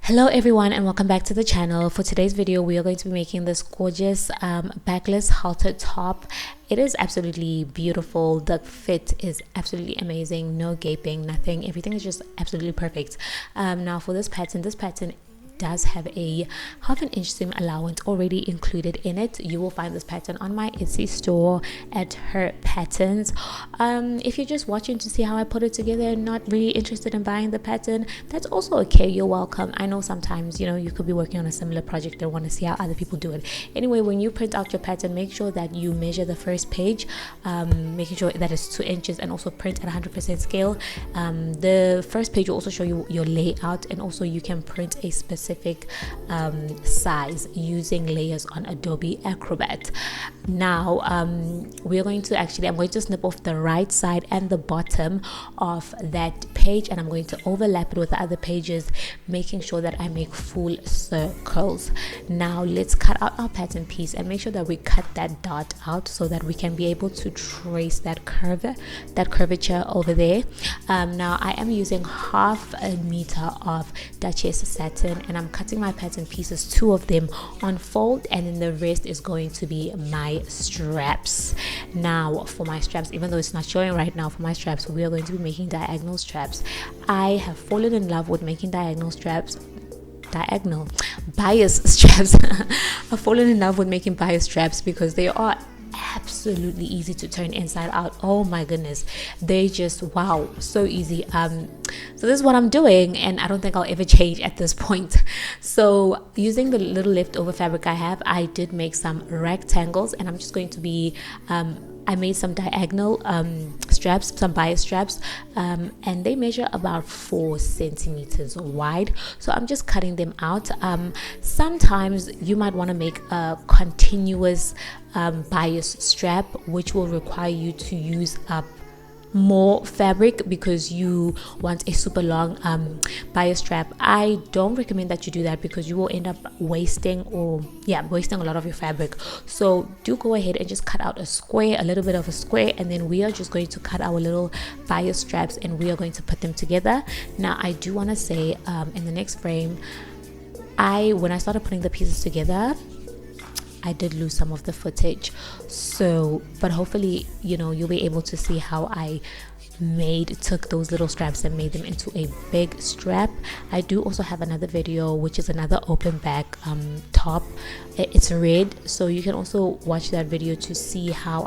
Hello everyone and welcome back to the channel. For today's video we are going to be making this gorgeous backless halter top. It is absolutely beautiful. The fit is absolutely amazing. No gaping, nothing. Everything is just absolutely perfect. Now for this pattern does have a 1/2 inch seam allowance already included in it. You will find this pattern on my Etsy store at Her Patterns. If you're just watching to see how I put it together and not really interested in buying the pattern, that's also okay. You're welcome. I know sometimes you could be working on a similar project and want to see how other people do it. Anyway, when you print out your pattern, make sure that you measure the first page, making sure that it's 2 inches, and also print at 100% scale. The first page will also show you your layout, and also you can print a specific size using layers on Adobe Acrobat. Now I'm going to snip off the right side and the bottom of that page, and I'm going to overlap it with the other pages, making sure that I make full circles. Now let's cut out our pattern piece and make sure that we cut that dot out so that we can be able to trace that curvature over there. Now I am using 1/2 meter of Duchess satin, and I'm cutting my pattern pieces, 2 of them on fold, and then the rest is going to be my straps. Now for my straps, even though it's not showing right now, for my straps we are going to be making diagonal straps. I have fallen in love with making bias straps. I've fallen in love with making bias straps because they are absolutely easy to turn inside out. Oh my goodness, they just, wow, so easy. So this is what I'm doing, and I don't think I'll ever change at this point. So using the little leftover fabric I have, I did make some rectangles, and I'm just going to be I made some diagonal straps, some bias straps, and they measure about 4 centimeters wide. So I'm just cutting them out. Sometimes you might want to make a continuous bias strap, which will require you to use up more fabric because you want a super long bias strap. I don't recommend that you do that because you will end up wasting a lot of your fabric. So do go ahead and just cut out a little bit of a square, and then we are just going to cut our little bias straps and we are going to put them together. Now I do want to say in the next frame, when I started putting the pieces together, I did lose some of the footage, but hopefully you'll be able to see how I took those little straps and made them into a big strap. I do also have another video, which is another open back top. It's red, so you can also watch that video to see how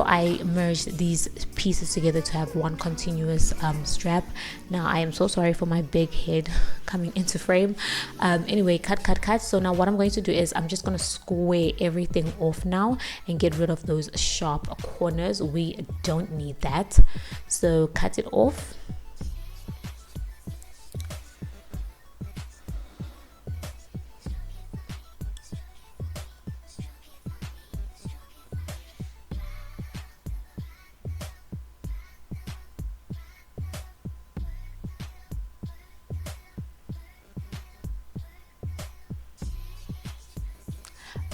I merged these pieces together to have one continuous strap. Now I am so sorry for my big head coming into frame. Anyway, cut. So now what I'm going to do is I'm just going to square everything off now and get rid of those sharp corners. We don't need that, so cut it off.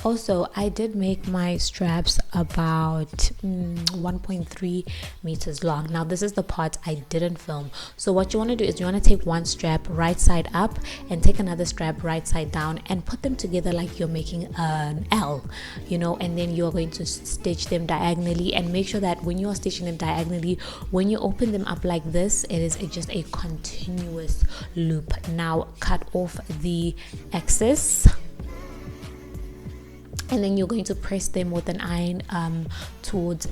Also, I did make my straps about 1.3 meters long. Now this is the part I didn't film. So what you want to do is you want to take one strap right side up and take another strap right side down and put them together like you're making an L, and then you're going to stitch them diagonally, and make sure that when you are stitching them diagonally, when you open them up like this, it is just a continuous loop. Now cut off the excess, and then you're going to press them with an iron towards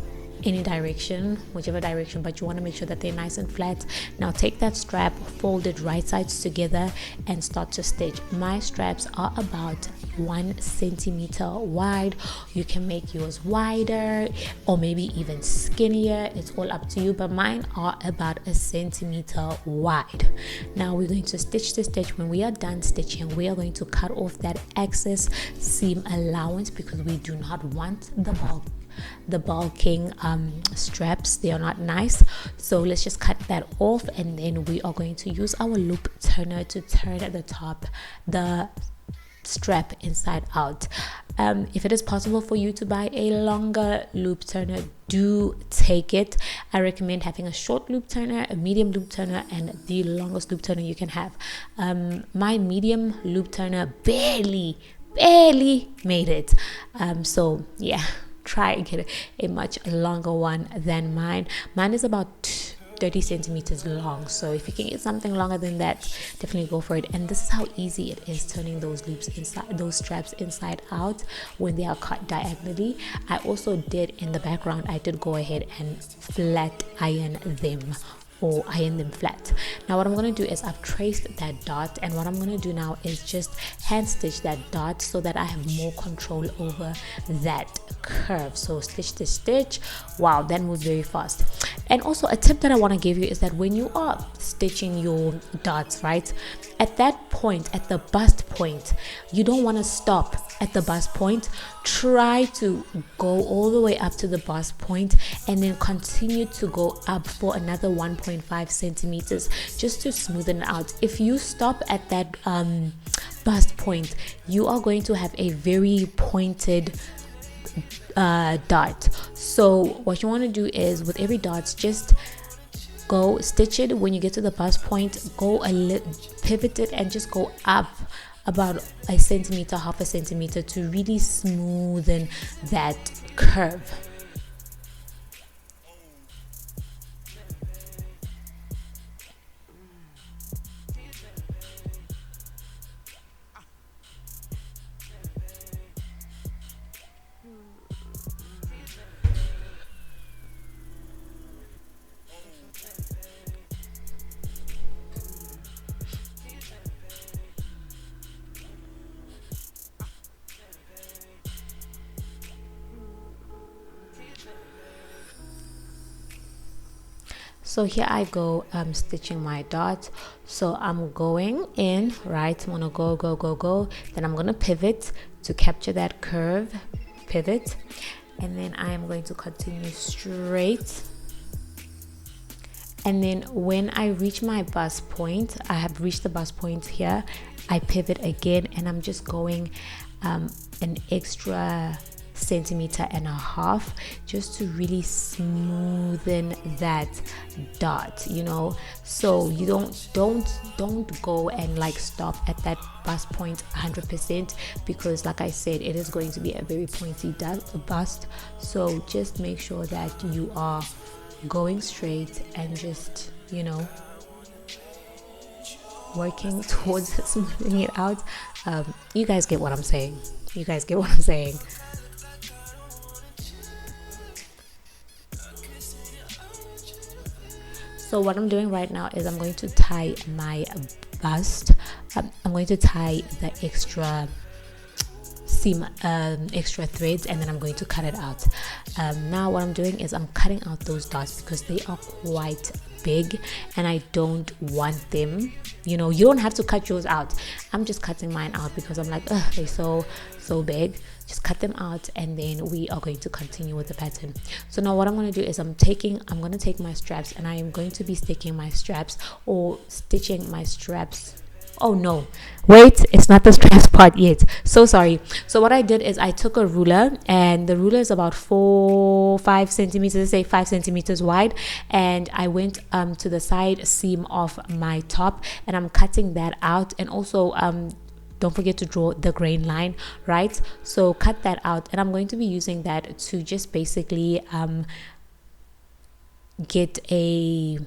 any direction, whichever direction, but you want to make sure that they're nice and flat. Now take that strap, fold it right sides together, and start to stitch. My straps are about 1 centimeter wide. You can make yours wider or maybe even skinnier, it's all up to you, but mine are about 1 centimeter wide. Now we're going to stitch the stitch. When we are done stitching, we are going to cut off that excess seam allowance because we do not want the bulking straps. They are not nice, so let's just cut that off, and then we are going to use our loop turner to turn at the top the strap inside out. If it is possible for you to buy a longer loop turner, do take it. I recommend having a short loop turner, a medium loop turner, and the longest loop turner you can have. My medium loop turner barely made it. So yeah, try and get a much longer one than mine. Mine is about 30 centimeters long, so if you can get something longer than that, definitely go for it. And this is how easy it is turning those loops inside, those straps inside out when they are cut diagonally. I also did, in the background, I did go ahead and flat iron them, or iron them flat. Now what I'm going to do is I've traced that dot, and what I'm going to do now is just hand stitch that dot so that I have more control over that curve. So stitch. Wow, that moves very fast. And also a tip that I want to give you is that when you are stitching your dots, right, at that point, at the bust point, you don't want to stop at the bust point. Try to go all the way up to the bust point and then continue to go up for another 1.5 centimeters just to smoothen it out. If you stop at that bust point, you are going to have a very pointed dot. So what you want to do is, with every dot, just go stitch it. When you get to the bust point, go pivot it and just go up about a centimeter, half a centimeter, to really smoothen that curve. So here I go, stitching my dot. So I'm going in, right? I'm gonna go, then I'm gonna pivot to capture that curve, pivot, and then I'm going to continue straight. And then when I reach my bust point, I have reached the bust point here, I pivot again, and I'm just going an extra centimeter and a half just to really smoothen that dot, you know. So you don't go and like stop at that bust point 100%, because like I said, it is going to be a very pointy bust. So just make sure that you are going straight and just, you know, working towards smoothing it out. You guys get what I'm saying. So what I'm doing right now is I'm going to tie my bust. I'm going to tie the extra seam, extra threads, and then I'm going to cut it out. Now what I'm doing is I'm cutting out those dots because they are quite big and I don't want them, you know. You don't have to cut yours out. I'm just cutting mine out because I'm like, they're so big. Just cut them out, and then we are going to continue with the pattern. So now what I'm going to do is I'm going to take my straps, and I am going to be sticking my straps or stitching my straps. Oh no, wait, it's not the straps part yet, so sorry. So what I did is I took a ruler, and the ruler is about 5 centimeters, say 5 centimeters wide, and I went to the side seam of my top, and I'm cutting that out. And also don't forget to draw the grain line, right? So cut that out, and I'm going to be using that to just basically get a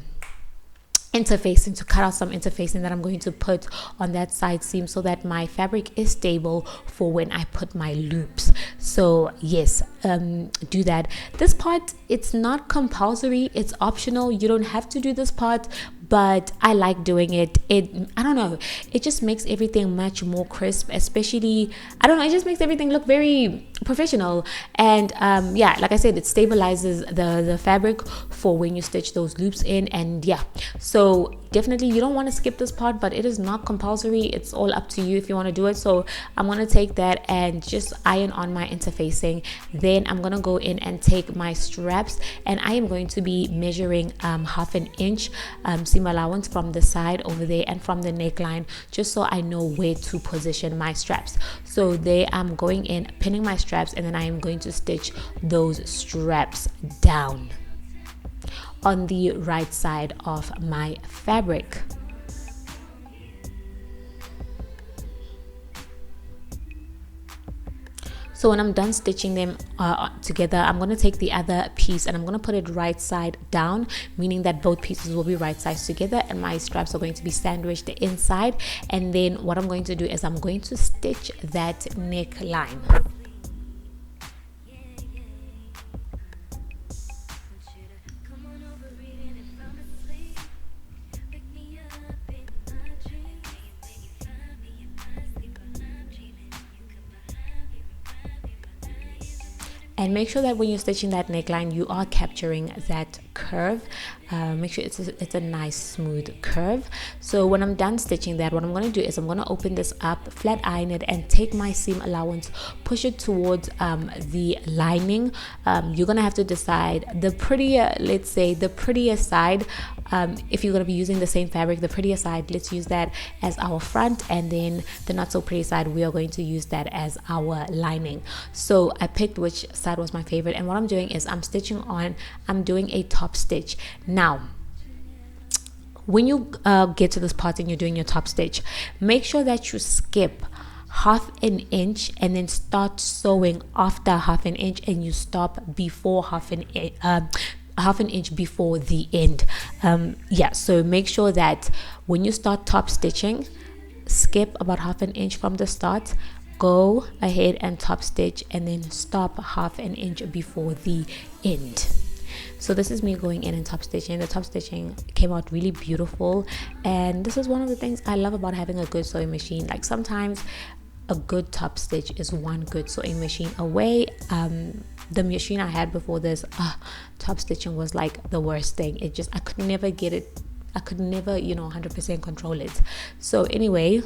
interfacing, to cut out some interfacing that I'm going to put on that side seam so that my fabric is stable for when I put my loops. So yes, do that. This part, it's not compulsory, it's optional. You don't have to do this part, but I like doing it. I don't know, it just makes everything much more crisp, especially, I don't know, it just makes everything look very professional. And yeah, like I said, it stabilizes the fabric for when you stitch those loops in. And yeah, so definitely you don't want to skip this part, but it is not compulsory. It's all up to you if you want to do it. So I'm going to take that and just iron on my interfacing. Then I'm going to go in and take my straps, and I am going to be measuring half an inch seam allowance from the side over there and from the neckline, just so I know where to position my straps. So there I'm going in, pinning my straps, and then I am going to stitch those straps down on the right side of my fabric. So when I'm done stitching them together, I'm going to take the other piece and I'm going to put it right side down, meaning that both pieces will be right sides together, and my straps are going to be sandwiched inside. And then what I'm going to do is I'm going to stitch that neckline. And make sure that when you're stitching that neckline, you are capturing that curve. Make sure it's a nice smooth curve. So when I'm done stitching that, what I'm going to do is I'm going to open this up, flat iron it, and take my seam allowance, push it towards the lining. You're going to have to decide the prettier, let's say the prettier side. If you're going to be using the same fabric, the prettier side, let's use that as our front, and then the not so pretty side, we are going to use that as our lining. So I picked which side was my favorite, and what I'm doing is I'm stitching on, I'm doing a top stitch. Now when you get to this part and you're doing your top stitch, make sure that you skip half an inch and then start sewing after half an inch, and you stop before half an inch before the end. Yeah, so make sure that when you start top stitching, skip about half an inch from the start, go ahead and top stitch, and then stop half an inch before the end. So this is me going in and top stitching. The top stitching came out really beautiful, and this is one of the things I love about having a good sewing machine. Like sometimes a good top stitch is one good sewing machine away. The machine I had before this, top stitching was like the worst thing. It just, I could never get it, I could never 100% control it. So anyway,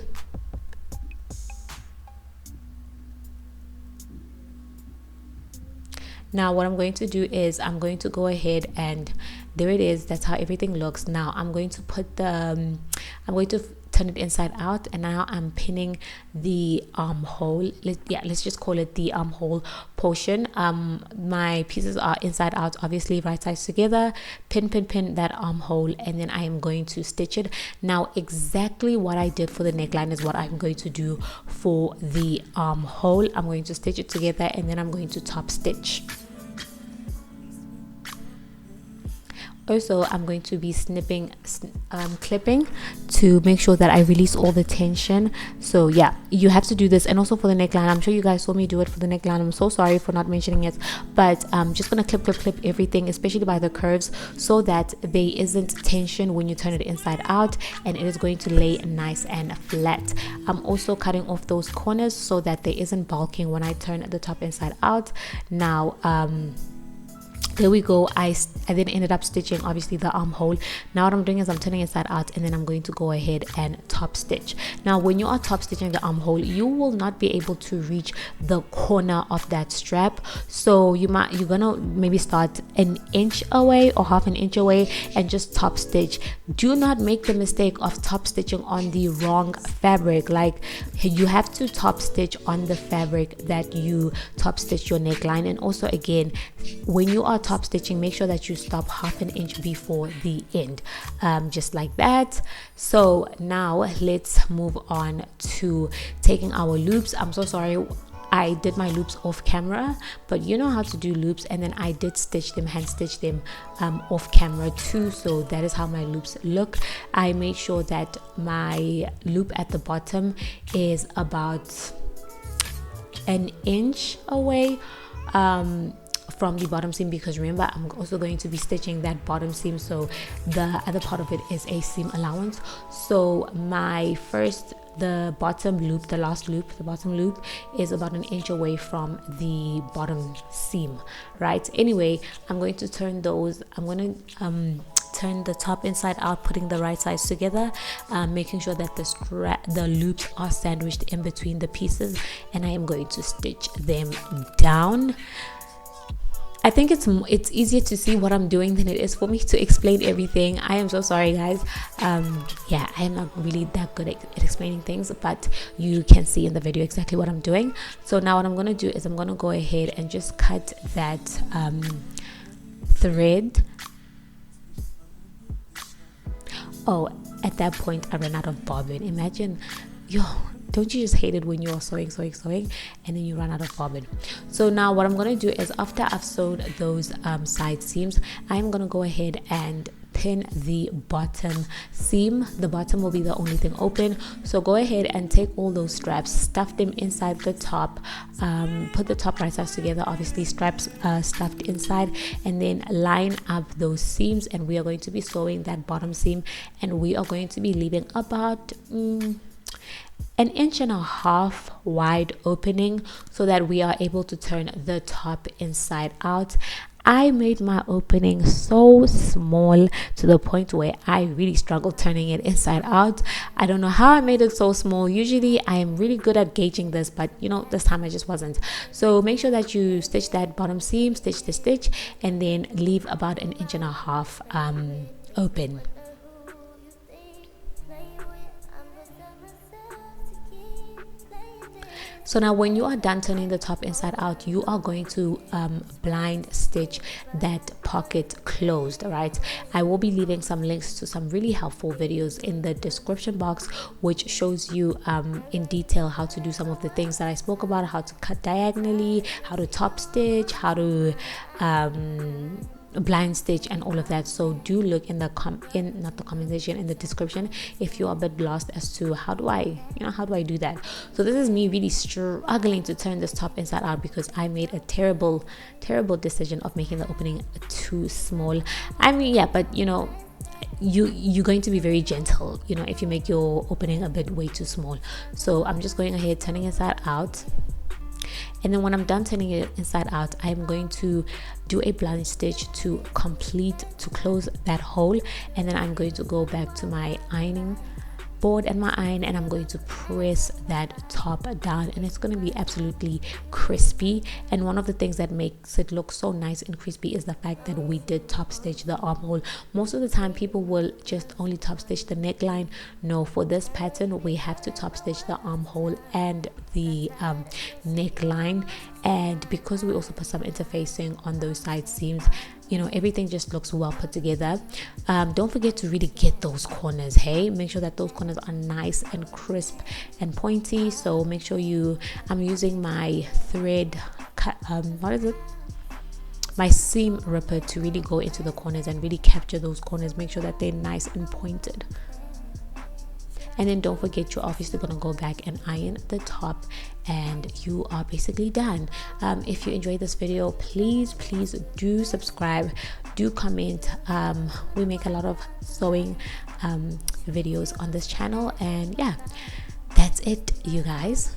now what I'm going to do is I'm going to go ahead, and there it is. That's how everything looks. Now I'm going to put the I'm going to turn it inside out, and now I'm pinning the armhole. Let's just call it the armhole portion. My pieces are inside out, obviously right sides together. Pin that armhole, and then I am going to stitch it. Now exactly what I did for the neckline is what I'm going to do for the armhole. I'm going to stitch it together, and then I'm going to top stitch. Also, I'm going to be clipping to make sure that I release all the tension. So yeah, you have to do this. And also for the neckline, I'm sure you guys saw me do it for the neckline. I'm so sorry for not mentioning it, but I'm just gonna clip everything, especially by the curves, so that there isn't tension when you turn it inside out, and it is going to lay nice and flat. I'm also cutting off those corners so that there isn't bulking when I turn the top inside out. Now there we go. I then ended up stitching obviously the armhole. Now what I'm doing is I'm turning inside out, and then I'm going to go ahead and top stitch. Now when you are top stitching the armhole, you will not be able to reach the corner of that strap, so you're gonna maybe start an inch away or half an inch away and just top stitch. Do not make the mistake of top stitching on the wrong fabric. Like, you have to top stitch on the fabric that you top stitch your neckline. And also again, when you are top stitching, make sure that you stop half an inch before the end, just like that. So now let's move on to taking our loops. I'm so sorry, I did my loops off camera, but you know how to do loops, and then I did stitch them, hand stitch them off camera too. So that is how my loops look. I made sure that my loop at the bottom is about an inch away from the bottom seam, because remember I'm also going to be stitching that bottom seam, so the other part of it is a seam allowance. So the bottom loop, the last loop, the bottom loop is about an inch away from the bottom seam, right? Anyway, I'm going to turn those, I'm going to turn the top inside out, putting the right sides together, making sure that the loops are sandwiched in between the pieces, and I am going to stitch them down. I think it's easier to see what I'm doing than it is for me to explain everything. I am so sorry, guys. Yeah, I am not really that good at explaining things, but you can see in the video exactly what I'm doing. So now what I'm going to do is I'm going to go ahead and just cut that thread. Oh, at that point I ran out of bobbin. Imagine, yo, don't you just hate it when you're sewing and then you run out of bobbin? So now what I'm going to do is, after I've sewed those side seams, I'm going to go ahead and pin the bottom seam. The bottom will be the only thing open, so go ahead and take all those straps, stuff them inside the top, put the top right sides together, obviously straps stuffed inside, and then line up those seams. And we are going to be sewing that bottom seam, and we are going to be leaving about 1.5 inches wide opening so that we are able to turn the top inside out. I made my opening so small to the point where I really struggled turning it inside out. I don't know how I made it so small. Usually I am really good at gauging this, but you know, this time I just wasn't. So make sure that you stitch that bottom seam, stitch the stitch, and then leave about 1.5 inches open. So now when you are done turning the top inside out, you are going to blind stitch that pocket closed. All right, I will be leaving some links to some really helpful videos in the description box, which shows you in detail how to do some of the things that I spoke about, how to cut diagonally, how to top stitch, how to blind stitch, and all of that. So do look in the in the description if you are a bit lost as to how do I do that. So this is me really struggling to turn this top inside out because I made a terrible decision of making the opening too small. I mean, yeah, but you know, you're going to be very gentle, you know, if you make your opening a bit way too small. So I'm just going ahead turning inside out. And then when I'm done turning it inside out, I'm going to do a blind stitch to close that hole, and then I'm going to go back to my ironing board and my iron, and I'm going to press that top down, and it's going to be absolutely crispy. And one of the things that makes it look so nice and crispy is the fact that we did top stitch the armhole. Most of the time people will just only top stitch the neckline. No, for this pattern we have to top stitch the armhole and the neckline, and because we also put some interfacing on those side seams, you know, everything just looks well put together. Don't forget to really get those corners. Hey, make sure that those corners are nice and crisp and pointy. So make sure I'm using my thread my seam ripper to really go into the corners and really capture those corners. Make sure that they're nice and pointed. And then don't forget, you're obviously going to go back and iron the top, and you are basically done. If you enjoyed this video, please do subscribe, do comment. We make a lot of sewing videos on this channel, and yeah, that's it, you guys.